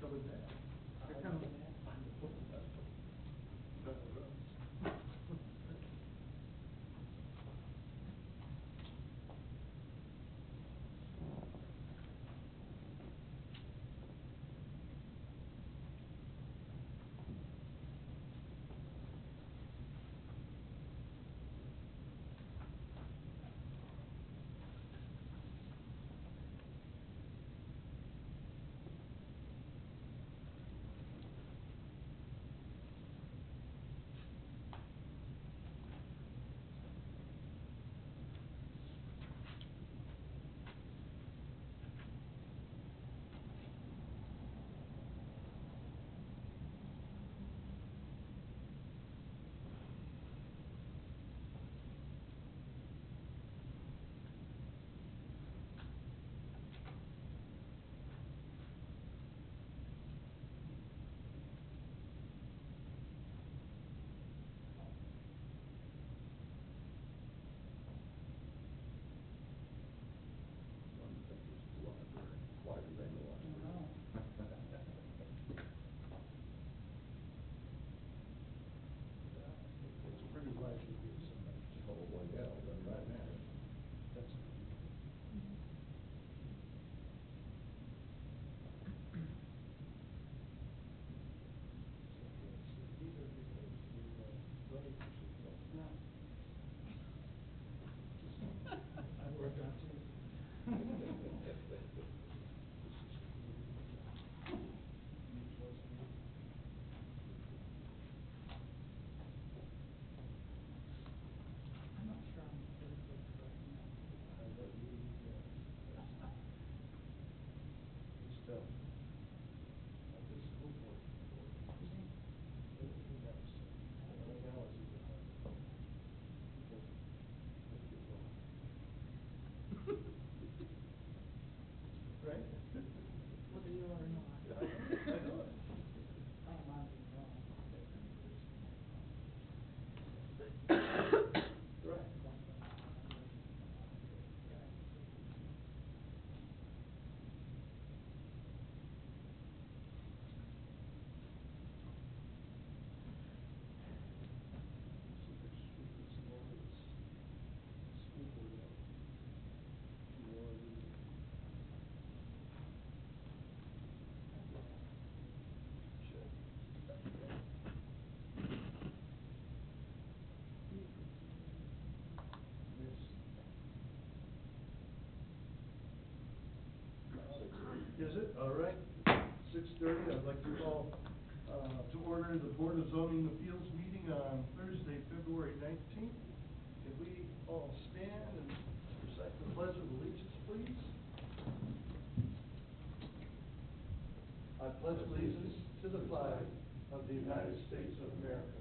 covered that. They're coming in. Right? Whether you are or not. I know it. I am on the wrong. Right. Is it? All right. 6:30, I'd like to call to order the Board of Zoning Appeals meeting on Thursday, February 19th. Can we all stand and recite the Pledge of Allegiance, please? I pledge allegiance to the flag of the United States of America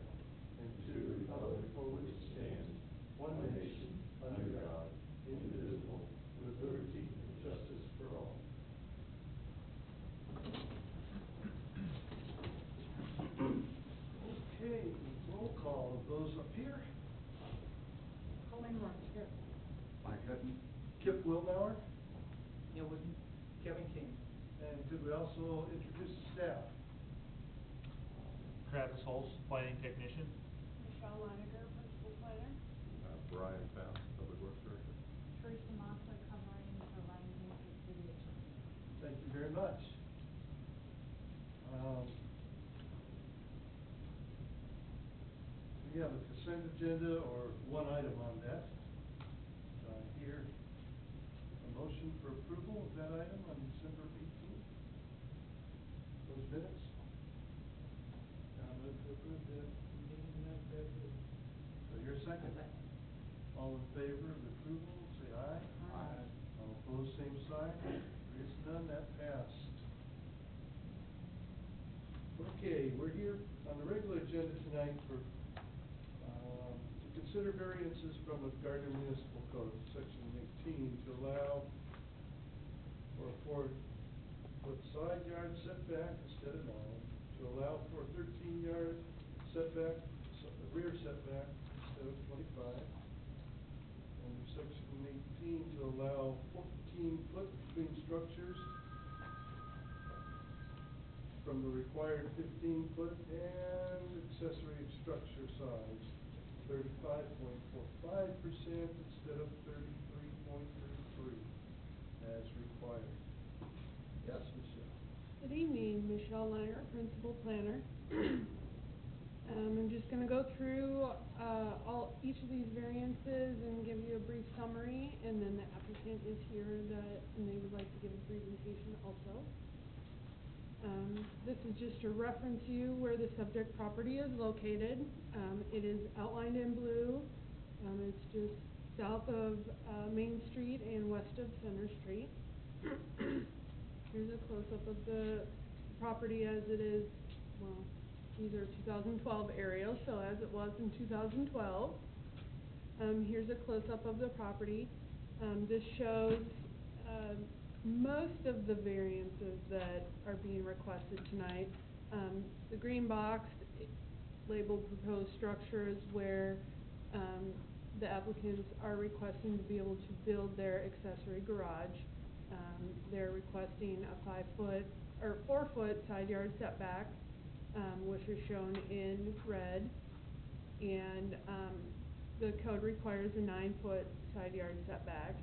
and to the republic for which it stands, one nation, under God, indivisible, with liberty and justice for all. Okay, roll call of those up here. Colleen Marks here. Mike Hutton. Kip Wilbauer. Neil Wooden. Kevin King. And could we also introduce the staff? Travis Holst, planning technician. Michelle Leiniger, principal planner. Brian Faust, Public Works Director. Teresa Mosley covering for Ryan Hinkley, city attorney. Thank you very much. We have a consent agenda or one item on that. Here, a motion for approval of that item on December 18th. Those minutes. I'll move to approve the meeting minutes as written. So your second. All in favor of the approval, say aye. Aye. All opposed, same sign. There is none, that passed. Okay, we're here on the regular agenda tonight for to consider variances from the Gardner Municipal Code, Section 18, to allow for a 4-foot side yard setback instead of 9, to allow for a 13-yard setback, rear setback instead of 25, and Section 18 to allow 14 foot between structures from the required 15-foot and accessory structure size, 35.45% instead of 33.33 as required. Yes, Michelle? Good evening, Michelle Leiner, Principal Planner. I'm just gonna go through, each of these variances and give you a brief summary, and then the applicant is here and they would like to give a presentation also. This is just to reference you where the subject property is located. It is outlined in blue. It's just south of, Main Street and west of Center Street. Here's a close-up of the property as it is, well, these are 2012 aerials, so as it was in 2012. Here's a close-up of the property. This shows most of the variances that are being requested tonight. The green box labeled proposed structures where the applicants are requesting to be able to build their accessory garage. They're requesting a 5-foot or 4-foot side yard setback, which is shown in red, and the code requires a 9-foot side yard setback.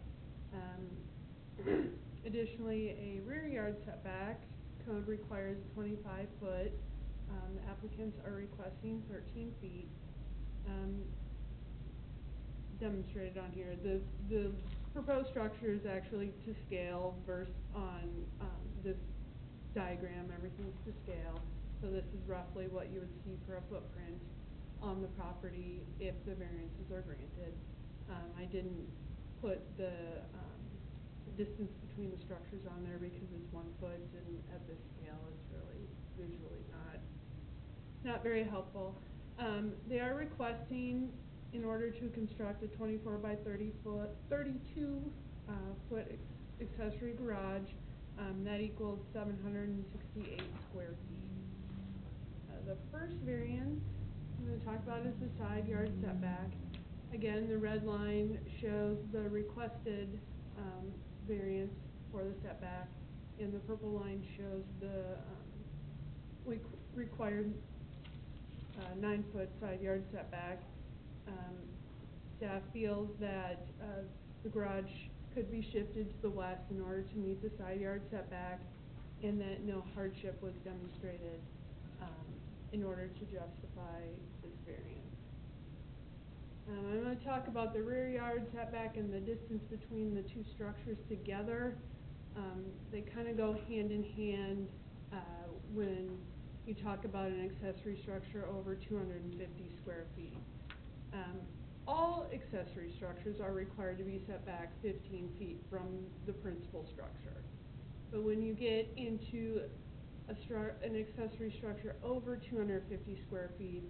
Additionally, a rear yard setback code requires 25-foot. The applicants are requesting 13 feet. Demonstrated on here. The proposed structure is actually to scale versus on this diagram. Everything's to scale. So this is roughly what you would see for a footprint on the property if the variances are granted. I didn't put the distance between the structures on there because it's 1 foot, and at this scale it's really visually not very helpful. They are requesting, in order to construct a 24 by 32 foot accessory garage, that equals 768 square feet. The first variance I'm going to talk about is the side yard setback. Again, the red line shows the requested variance for the setback, and the purple line shows the required 9-foot side yard setback. Staff feels that the garage could be shifted to the west in order to meet the side yard setback, and that no hardship was demonstrated in order to justify this variance. I'm going to talk about the rear yard setback and the distance between the two structures together. They kind of go hand in hand when you talk about an accessory structure over 250 square feet. All accessory structures are required to be set back 15 feet from the principal structure. But when you get into an accessory structure over 250 square feet,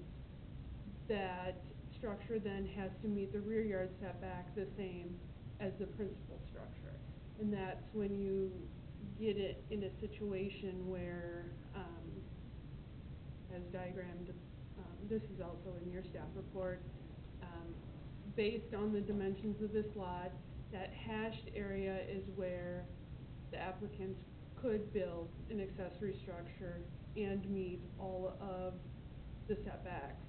that structure then has to meet the rear yard setback the same as the principal structure. And that's when you get it in a situation where, as diagrammed, this is also in your staff report, based on the dimensions of this lot, that hashed area is where the applicants could build an accessory structure and meet all of the setbacks.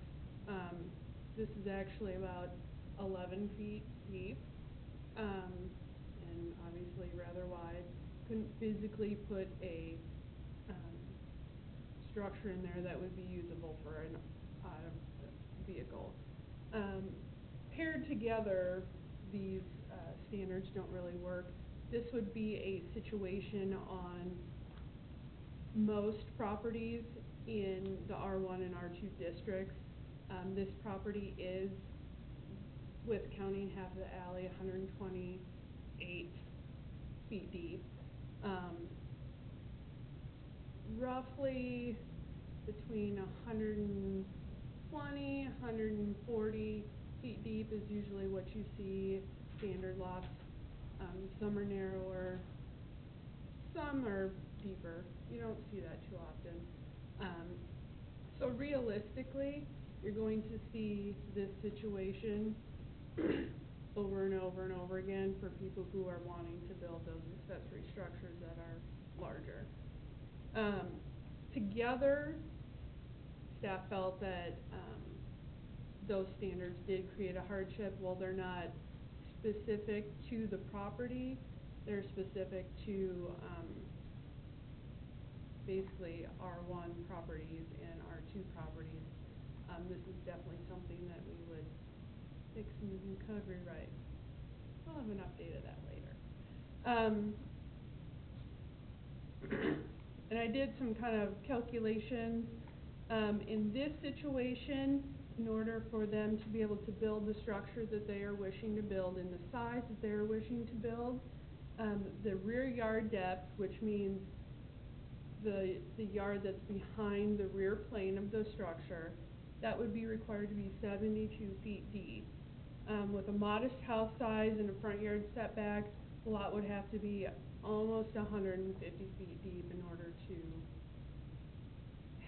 This is actually about 11 feet deep, and obviously rather wide. Couldn't physically put a structure in there that would be usable for an vehicle. Paired together, these standards don't really work. This would be a situation on most properties in the R1 and R2 districts. This property is, with counting half of the alley, 128 feet deep. Roughly between 120, 140 feet deep is usually what you see standard lots. Some are narrower, some are deeper. You don't see that too often. So realistically, you're going to see this situation over and over and over again for people who are wanting to build those accessory structures that are larger. To together, staff felt that, those standards did create a hardship. While they're not specific to the property, they're specific to, basically R1 properties and R2 properties. This is definitely something that we would fix and code rewrite. We'll have an update of that later. And I did some kind of calculations. In this situation, in order for them to be able to build the structure that they are wishing to build in the size that they are wishing to build, the rear yard depth, which means the yard that's behind the rear plane of the structure, that would be required to be 72 feet deep. With a modest house size and a front yard setback, the lot would have to be almost 150 feet deep in order to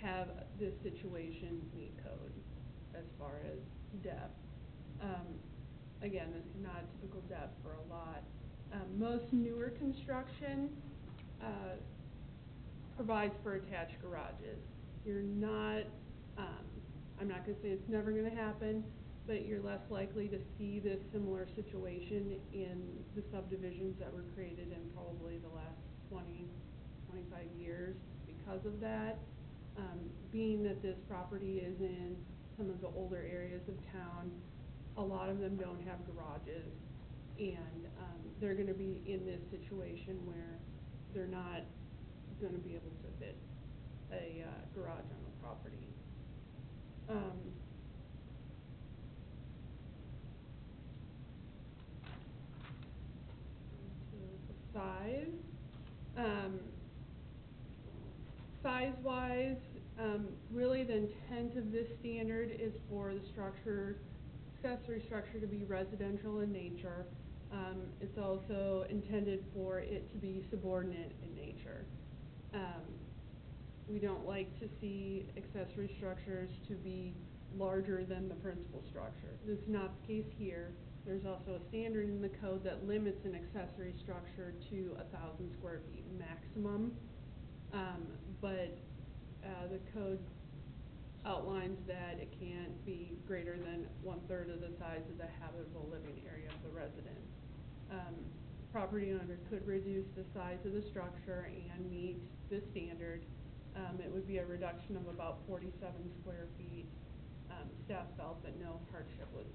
have this situation meet code as far as depth. Again, this is not a typical depth for a lot. Most newer construction provides for attached garages. You're not, I'm not going to say it's never going to happen, but you're less likely to see this similar situation in the subdivisions that were created in probably the last 20, 25 years because of that. Being that this property is in some of the older areas of town, a lot of them don't have garages, and they're going to be in this situation where they're not going to be able to fit a garage on the property. Size-wise, really the intent of this standard is for the structure, accessory structure, to be residential in nature. It's also intended for it to be subordinate in nature. We don't like to see accessory structures to be larger than the principal structure. This is not the case here. There's also a standard in the code that limits an accessory structure to 1,000 square feet maximum, but the code outlines that it can't be greater than 1/3 of the size of the habitable living area of the resident. Property owner could reduce the size of the structure and meet the standard. It would be a reduction of about 47 square feet. Staff felt that no hardship was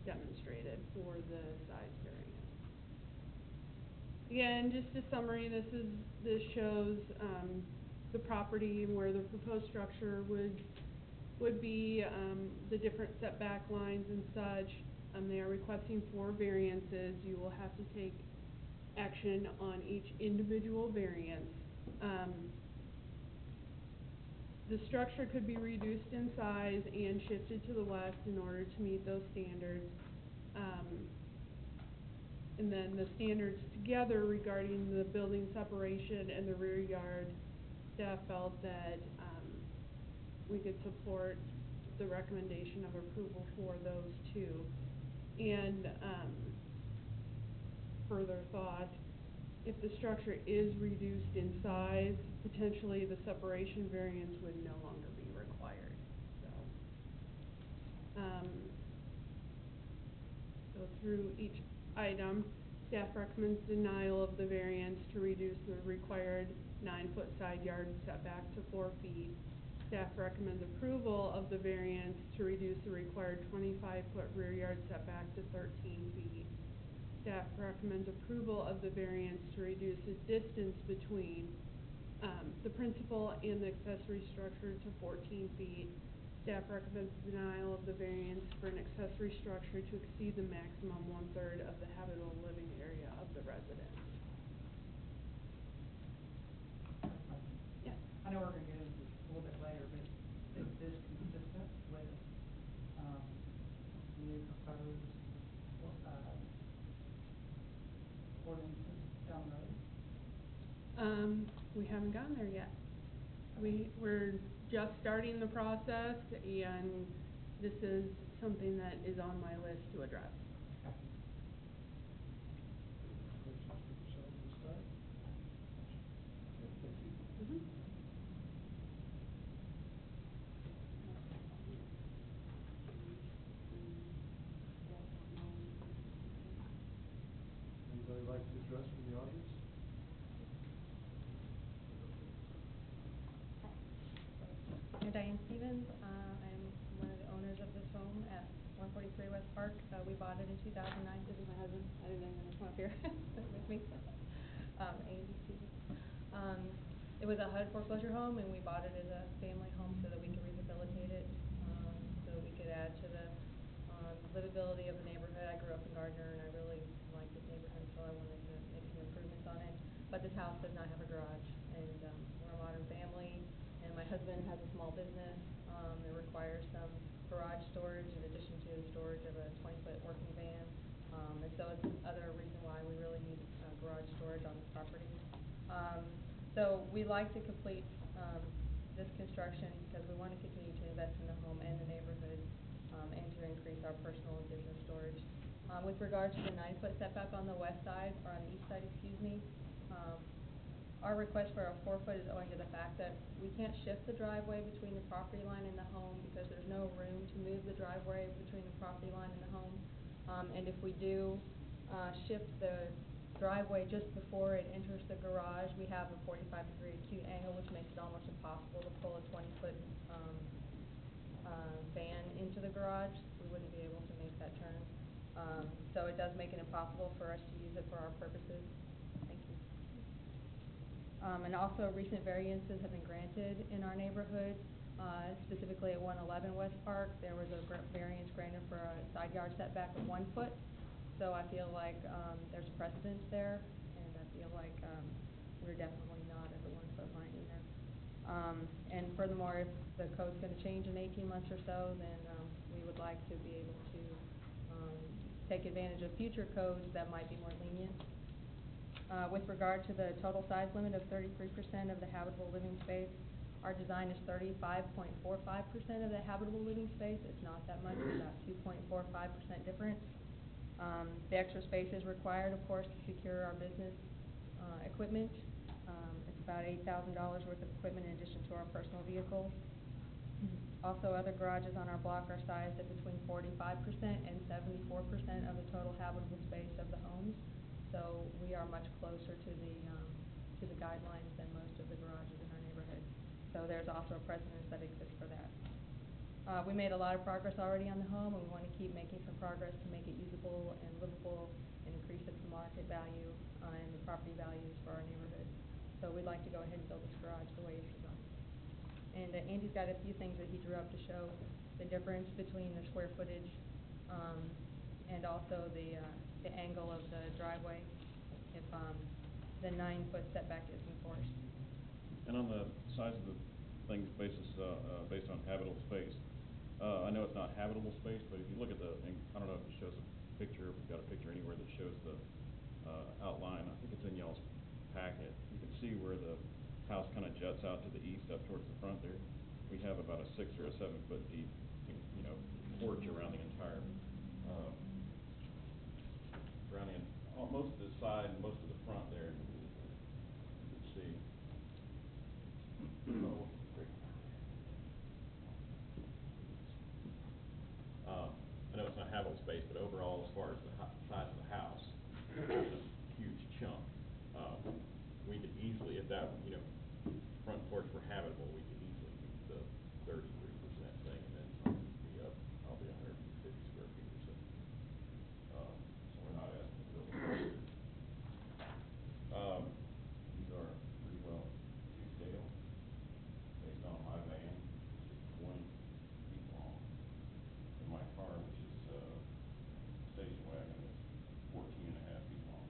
demonstrated for the size variance. Again, just a summary, this shows the property and where the proposed structure would be, the different setback lines and such. They are requesting 4 variances. You will have to take action on each individual variance. The structure could be reduced in size and shifted to the west in order to meet those standards. And then the standards together regarding the building separation and the rear yard, staff felt that we could support the recommendation of approval for those two. And further thought, if the structure is reduced in size, potentially the separation variance would no longer be required. So through each item, staff recommends denial of the variance to reduce the required 9-foot side yard setback to 4 feet. Staff recommends approval of the variance to reduce the required 25-foot rear yard setback to 13 feet. Staff recommends approval of the variance to reduce the distance between the principal and the accessory structure to 14 feet. Staff recommends denial of the variance for an accessory structure to exceed the maximum 1/3 of the habitable living area of the residence. Yes. I know we're going to get into this a little bit later, but is this consistent with new proposed ordinances down the road? We haven't gotten there yet. We're just starting the process, and this is something that is on my list to address. Okay. Questions for Michelle at this time? Okay, thank you. Stevens. I'm one of the owners of this home at 143 West Park. We bought it in 2009. This is my husband. I didn't know you were going to come up here with me. Andy Stevens. It was a HUD foreclosure home, and we bought it as a family home so that we could rehabilitate it, so that we could add to the livability of the neighborhood. I grew up in Gardner, and I really liked this neighborhood, so I wanted to make some improvements on it. But this house does not have a garage, and we're a modern family, and my husband has a small business. It requires some garage storage in addition to the storage of a 20-foot working van, and so it's another reason why we really need garage storage on this property. So we like to complete this construction because we want to continue to invest in the home and the neighborhood, and to increase our personal and business storage. With regards to the 9-foot setback on the west side, or on the east side, excuse me, our request for a 4-foot is owing to the fact that we can't shift the driveway between the property line and the home because there's no room to move the driveway between the property line and the home. And if we do shift the driveway just before it enters the garage, we have a 45-degree acute angle, which makes it almost impossible to pull a 20-foot van into the garage. We wouldn't be able to make that turn. So it does make it impossible for us to use it for our purposes. Thank you. And also recent variances have been granted in our neighborhood, specifically at 111 West Park. There was a variance granted for a side yard setback of 1 foot. So I feel like there's a precedence there, and I feel like we're definitely not at the 1-foot line either. And furthermore, if the code's going to change in 18 months or so, then we would like to be able to take advantage of future codes that might be more lenient. With regard to the total size limit of 33% of the habitable living space, our design is 35.45% of the habitable living space. It's not that much, it's about 2.45% difference. The extra space is required, of course, to secure our business equipment. It's about $8,000 worth of equipment in addition to our personal vehicles. Also, other garages on our block are sized at between 45% and 74% of the total habitable space of the homes. So we are much closer to the guidelines than most of the garages in our neighborhood. So there's also a precedence that exists for that. We made a lot of progress already on the home, and we want to keep making some progress to make it usable and livable and increase its market value and the property values for our neighborhood. So we'd like to go ahead and build this garage the way it's designed. And Andy's got a few things that he drew up to show the difference between the square footage and also the angle of the driveway if the 9-foot setback is enforced. And on the size of the things based on habitable space, I know it's not habitable space, but if you look at I don't know if it shows a picture, if we've got a picture anywhere that shows the outline. I think it's in y'all's packet. You can see where the house kind of juts out to the east up towards the front there. We have about a 6 or a 7 foot deep, porch around the entire, most of the side and most of the front there. You can see. I know it's not habitable space, but overall, as far as the size of the house, it's a huge chunk. We could easily, if that, front porch were habitable, we could easily meet the 33% thing, and then be up probably 150 square feet or so. So we're not asking to build a house. These are pretty well to scale, based on my van, which is 20 feet long, and my car, which is station wagon, is 14.5 feet long.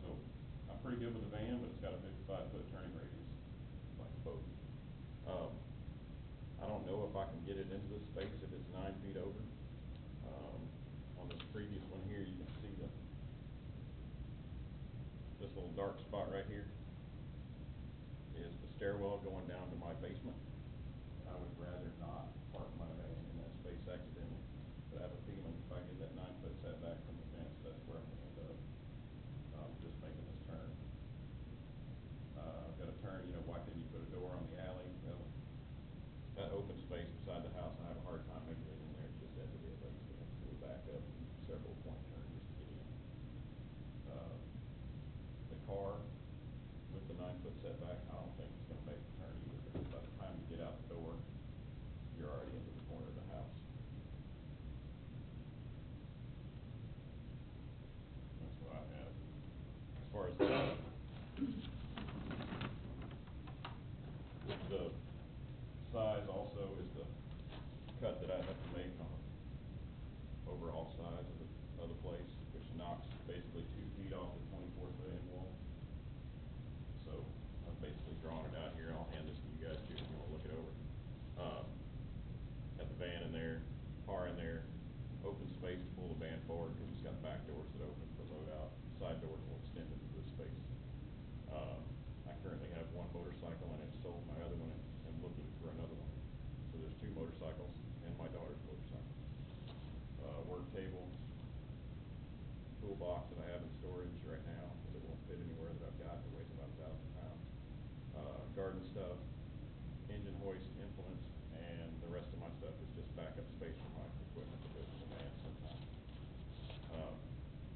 So I'm pretty good with the van, but it's got a 55-foot turning radius, like a boat. I don't know if I can get it into the space if it's 9 feet over. On this previous one here, you can see this little dark spot right here is the stairwell going down to my basement. I would rather not park my van in that space accidentally, but I have a feeling if I get that 9-foot setback from the fence, that's where I'm going to end up, just making this turn. I've got to turn, why couldn't you put a door on the alley? Well, that open space beside the house, I have a hard time making it in there just as it is. I used to have to back up several point turns just to get in. The car with the 9-foot setback, I don't think it's going to make the turn either, because by the time you get out the door, The size also is the cut that I have to make on the overall size of the place, which knocks basically 2 feet off the 24-foot end wall. So I've basically drawn it out here. I'll hand this to you guys too if you want to look it over. Got the van in there, car in there, open space to pull the van forward because it's got back doors that open for load out. Side doors will extend into this space. I currently have one motorcycle and have sold my other one and am looking for another one. So there's 2 motorcycles and my daughter's motorcycle. Work table, toolbox that I have in storage right now because it won't fit anywhere that I've got. It weighs about 1,000 pounds. Garden stuff, engine hoist, implements, and the rest of my stuff is just backup space for my equipment that goes in the van sometimes.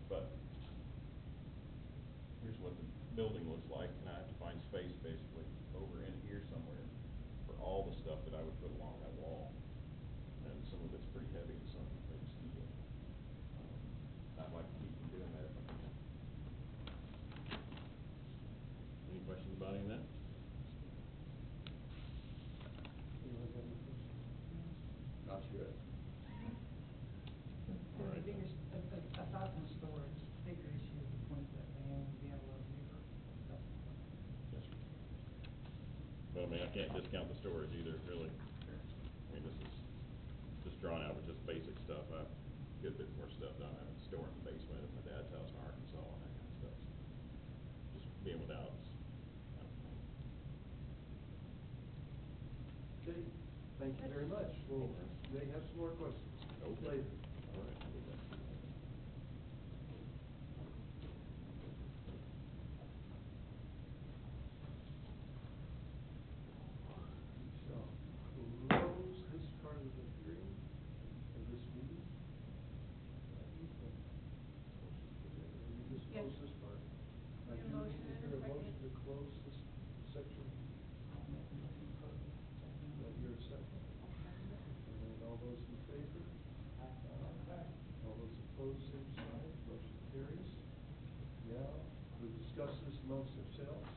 But here's what the building looks like, and I have to find space basically over in here somewhere for all the stuff that I would put along that wall. And some of it's pretty heavy and some is steel. I'd like to keep from doing that if I can. Any questions about any of that? Anyone have any questions? Not yet. So the biggest, aside from storage, bigger issue is the 20-foot van being a little bigger. Yes, sir. Well, I mean, I can't discount the storage either, really. I mean, this is just drawn out with just basic stuff. I've got a bit more stuff that I'm storing in the basement of my dad's house in Arkansas and that kind of stuff. Just being without. Okay, thank you very much. We'll, may have some more questions later. All right. I'll do that. We shall close this part of the hearing, of this meeting. We just Yes. close this part? Need a motion Is and there a a motion second. to close this section? I'll make a motion to close it. Do I hear a second? I'll second it. And then all those in favor? Aye. All those opposed, same sign, motion carries. Now, we've discussed this amongst ourselves,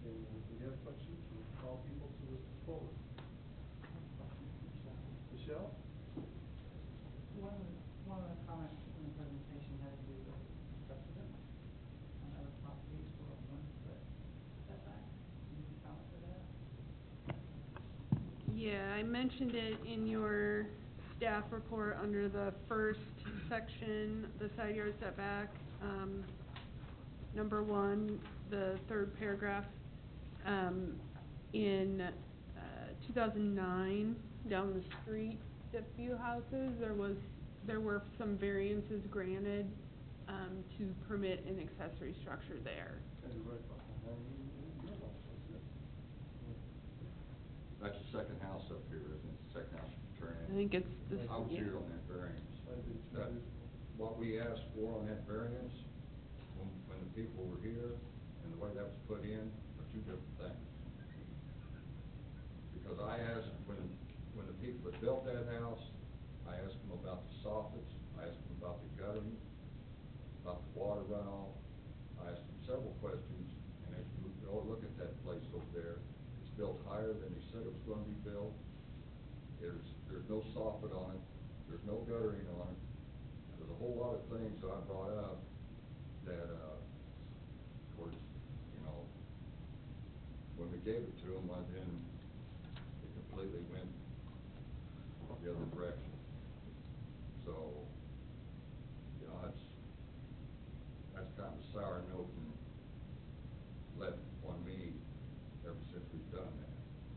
and if we have questions, we'll call people to the forward. Michelle? One of the comments in the presentation had to do with precedent on other properties for a 1-foot setback. Can you comment for that? Yeah, I mentioned it in your staff report under the first section, the side yard setback, number 1, the 3rd paragraph. In 2009, down the street, a few houses, there were some variances granted to permit an accessory structure there. Kind of right behind your house, isn't it? That's the second house up here, isn't it? Second house you turn in. I think it's this, I was yeah. here on that variance. Might have been 2 That- years ago. What we asked for on that variance, when the people were here, and the way that was put in, are 2 different things. Because I asked, when the people that built that house, I asked them about the soffits, I asked them about the guttering, about the water runoff. I asked them several questions, and as you go look at that place over there, it's built higher than they said it was gonna be built. There's no soffit on it, there's no guttering on it. There's a whole lot of things that I brought up that, of course, you know, when we gave it to them, then it completely went the other direction. So, you know, that's kind of a sour note and left on me ever since we've done that,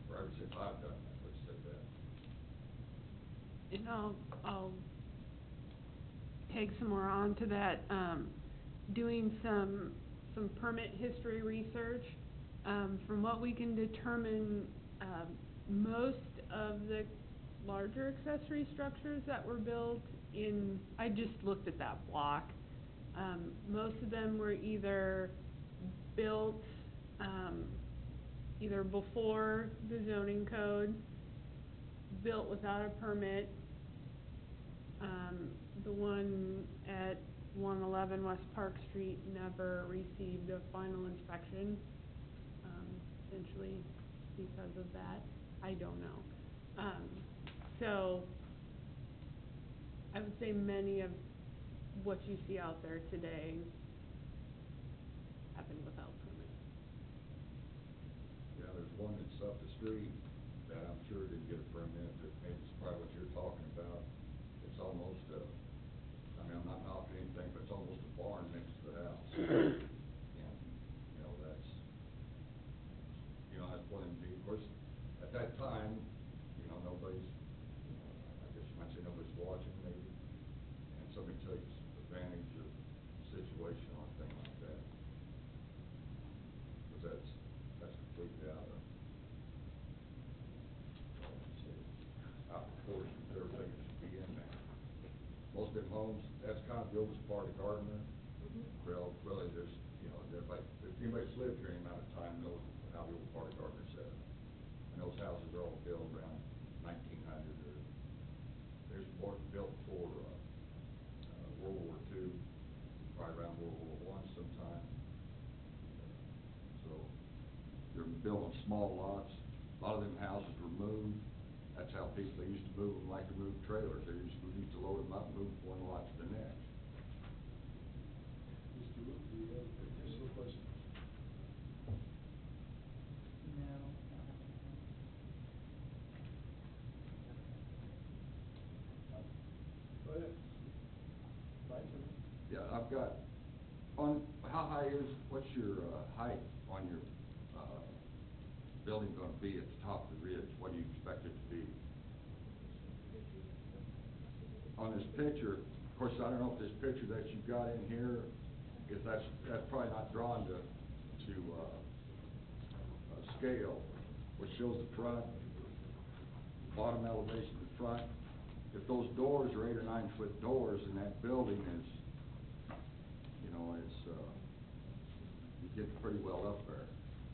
or ever since I've done that, let's say that. And I'll take some more onto that, doing some permit history research. From what we can determine, most of the larger accessory structures that were built I just looked at that block. Most of them were either built, either before the zoning code, built without a permit. The one at 111 West Park Street never received a final inspection. Essentially because of that. I don't know. So, I would say many of what you see out there today happen without permit. Yeah, there's one that's up the street that I'm sure didn't get a permit, that maybe it's probably what you're talking about. It's almost I mean, I'm not knocking anything, but it's almost a barn next to the house. And, that's, that's one of them, of course, at that time, nobody's, I guess you might say nobody's watching maybe, and somebody takes advantage of the situation or anything like that. Because that's completely out of proportion to everything that should be in there. Most of them homes, that's kind of the oldest part of Gardner. Well, really, there's, everybody, if anybody's lived here any amount of time knows how the old part of Gardner's set up. And those houses are all built around 1900, or there's more built before World War II, probably around World War I sometime. So they're built on small lots. A lot of them houses were moved. That's how people, they used to move them like they moved trailers. They used to load them up and move from one lot to the next. Mr. Wood, do you have additional questions? No, I don't have anything. Go ahead. Fine, sir. Yeah, I've got, what's your height on your building gonna be at the top of the ridge? What do you expect it to be? On this picture, of course, I don't know if this picture that you've got in here, if that's probably not drawn to scale, which shows the front, bottom elevation of the front. If those doors are 8 or 9 foot doors, and that building is, you get pretty well up there.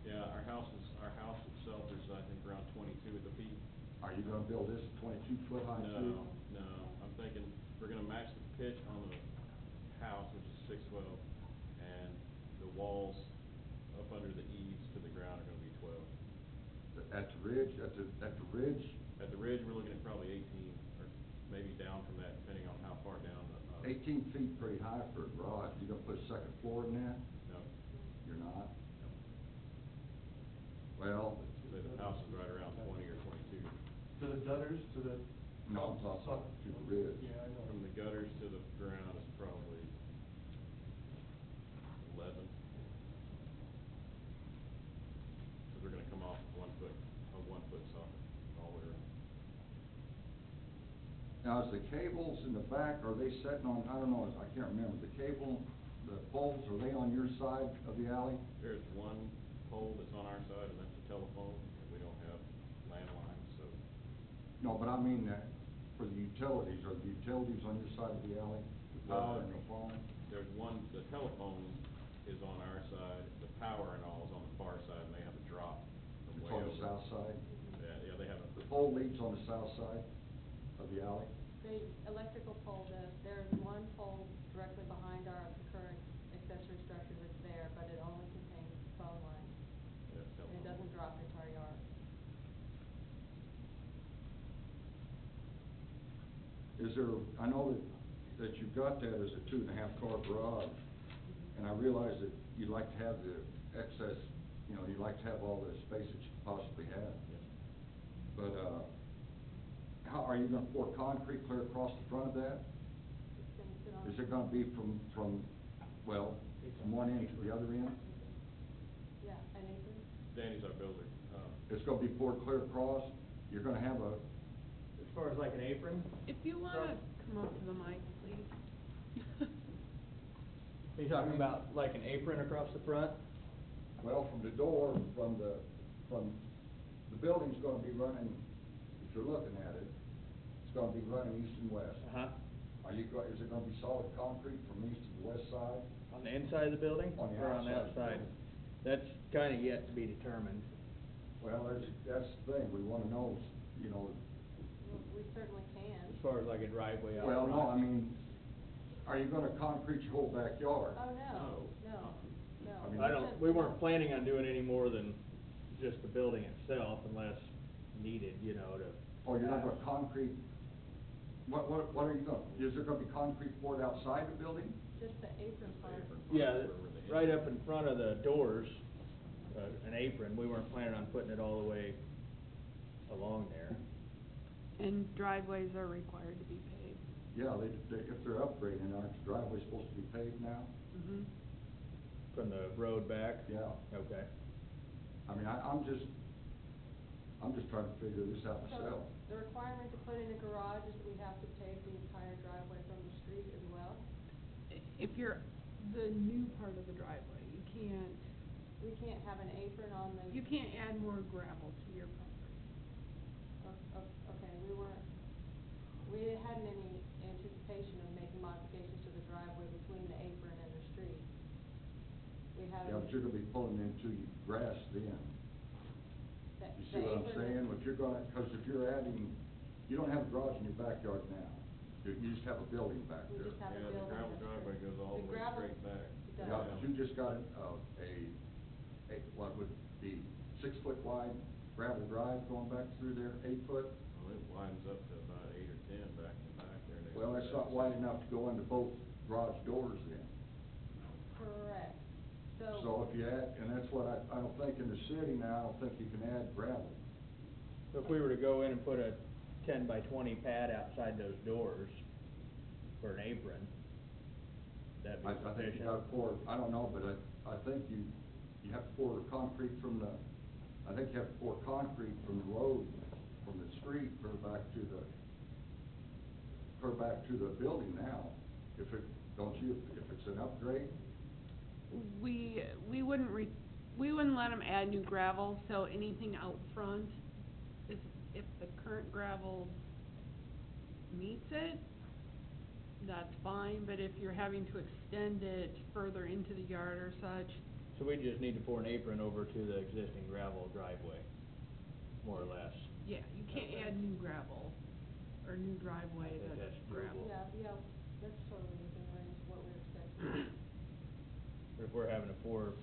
Yeah, our house itself is, I think, around 22 at the peak. Are you gonna build this 22 foot high too? No, I'm thinking we're gonna match the pitch on the house, which is 6'12", and the walls up under the eaves to the ground are gonna be 12. At the ridge, at the ridge? At the ridge, we're looking at probably 18, or maybe down from that, depending on how far down the. 18 feet pretty high for a garage. You gonna put a second floor in that? No. You're not? No. Well. Say the house is right around 20 or 22. To the gutters, to the. No, I'm talking to the ridge. Yeah, I know. From the gutters to the ground is probably 11. Because we're gonna come off a 1 foot soffit all the way around. Now, is the cables in the back, are they sitting on, I don't know, I can't remember, the poles, are they on your side of the alley? There's one pole that's on our side, and that's a telephone, and we don't have landlines, so. No, but I mean, for the utilities, are the utilities on your side of the alley? The power and the phone? There's one, the telephone is on our side, the power and all is on the far side, and they have a drop from It's way on over. the south side? Yeah, they have a. The pole leads on the south side of the alley? The electrical pole does, there's one pole directly behind the current accessory structure that's there, but it only contains phone lines. Yeah, And telephone. it doesn't drop into our yard. Is there, I know that you've got that as a 2.5 car garage, and I realize that you'd like to have the excess, you'd like to have all the space that you could possibly have. Yes. But, how, are you gonna pour concrete clear across the front of that? It's gonna sit on. Is it gonna be from one end to the other end? Yeah, an apron. Danny's our builder. It's gonna be poured clear across? You're gonna have a, As far as like an apron? If you wanna come up to the mic, please. Are you talking about like an apron across the front? well, from the door, from the building's gonna be running, if you're looking at it, it's gonna be running east and west. Uh-huh. Is it gonna be solid concrete from east to the west side? On the inside of the building? On the Or on the outside. outside? That's kinda yet to be determined. Well, that's the thing, we wanna know, We certainly can. As far as like a driveway out well, front. no, I mean, are you gonna concrete your whole backyard? Oh, no, No. no. I mean, I don't, we weren't planning on doing any more than just the building itself unless needed, you know, to. Oh, you're not gonna concrete, what are you gonna, is there gonna be concrete poured outside the building? Just the apron Just the part. apron. Yeah, Where the right entrance up in front of the doors, an apron, we weren't planning on putting it all the way along there. And driveways are required to be paved. Yeah, if they're upgrading, aren't the driveways supposed to be paved now? Mm-hmm. From the road back? Yeah. Okay. I mean, I'm just trying to figure this out So, myself. the requirement to put in a garage is that we have to pave the entire driveway from the street as well? If you're, the new part of the driveway, you can't, We can't have an apron on the. you can't add more gravel to your property. Okay, we hadn't any anticipation of making modifications to the driveway between the apron and the street. We haven't. Yeah, but you're gonna be pulling into grass then. the- You the see what I'm apron saying? is- If you're gonna, cause if you're adding, you don't have a garage in your backyard now. You just have a building back We there. just have a Yeah, the building. gravel that's driveway straight. goes all the way gravel- straight back. It does. Yeah, but you just got what would be 6 foot wide gravel drive going back through there, 8 foot? Well, it winds up to about 8 or 10 back to back there. next Well, to that's that not wide section. enough to go into both garage doors then. Correct. So. So if you add, and that's what I don't think in the city now, I don't think you can add gravel. So if we were to go in and put a 10 by 20 pad outside those doors for an apron, that'd be I think you sufficient? gotta pour, I don't know, but I think you have to pour concrete from the, I think you have to pour concrete from the road, from the street, clear back to the building now. If it's an upgrade? We wouldn't we wouldn't let them add new gravel, so anything out front, if the current gravel meets it, that's fine, but if you're having to extend it further into the yard or such, So we just need to pour an apron over to the existing gravel driveway, more or less? yeah, you can't add new gravel or new driveway I think that's that's gravel. Yeah, that's totally within range of what we're expecting. But if we're having to pour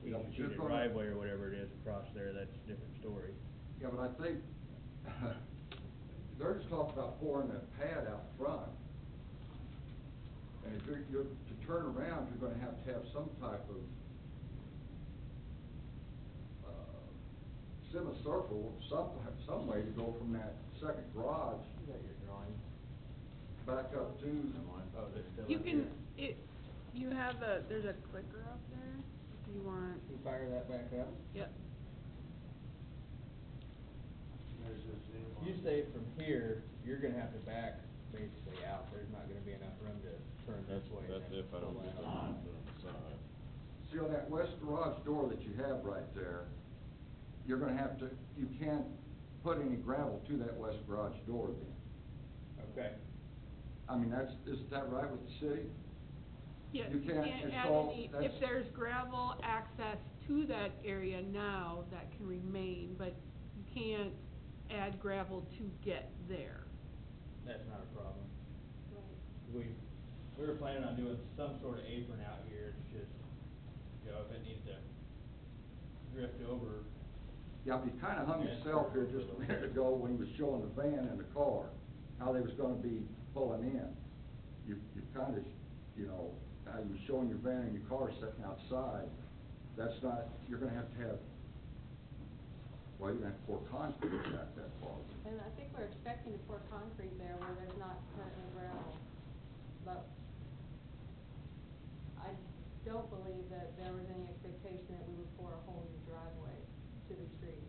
Yeah, but each you're sheet of gonna- driveway or whatever it is across there, that's a different story. Yeah, but I think, they're just talking about pouring that pad out front. And if you're, to turn around, you're gonna have some type of, semicircle, some way to go from that second garage Is that your drawing? back up to. Oh, they're still You up can, here? you have there's a clicker up there, if you want. Can you fire that back up? Yep. There's his name on You it. say from here, you're gonna have to back basically out, there's not gonna be enough room to turn this way. and That's then if I don't pull get in the on. line put on the side. See on that west garage door that you have right there, you're gonna have to, you can't put any gravel to that west garage door then. Okay. I mean, isn't that right with the city? Yes, You you can't can't add install- any, if that's- there's gravel access to that area now, that can remain, but you can't add gravel to get there. That's not a problem. Right. We were planning on doing some sort of apron out here, it's just, you know, if it needs to drift over. Yeah, but he kinda hung Yeah. himself here just a minute ago when he was showing the van and the car, how they was gonna be pulling in. You kinda, you know, how you was showing your van and your car sitting outside, that's not, you're gonna have, well, you're gonna have to pour concrete back that far. And I think we're expecting to pour concrete there where there's not currently gravel. But I don't believe that there was any expectation that we would pour a whole new driveway to the street.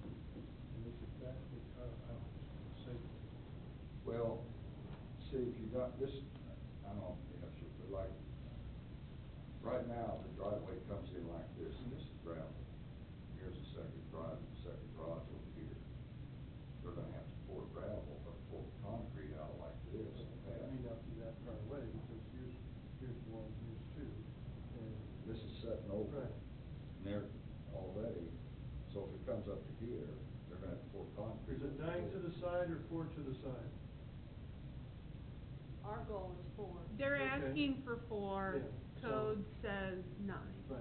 And this is exactly, I was just gonna say, Well, see, if you got this, I don't know, if you, but like, right now, the driveway comes in like this, and this is gravel. Here's the second garage over here. They're gonna have to pour gravel, or pour concrete out like this. it may not be that far away, because here's one, here's two, and. This is setting over. Right. And they're already, so if it comes up to here, they're gonna have to pour concrete. Is it 9 to the side or 4 to the side? Our goal is 4. They're Okay. asking for 4, Yeah, so- code says 9. Right,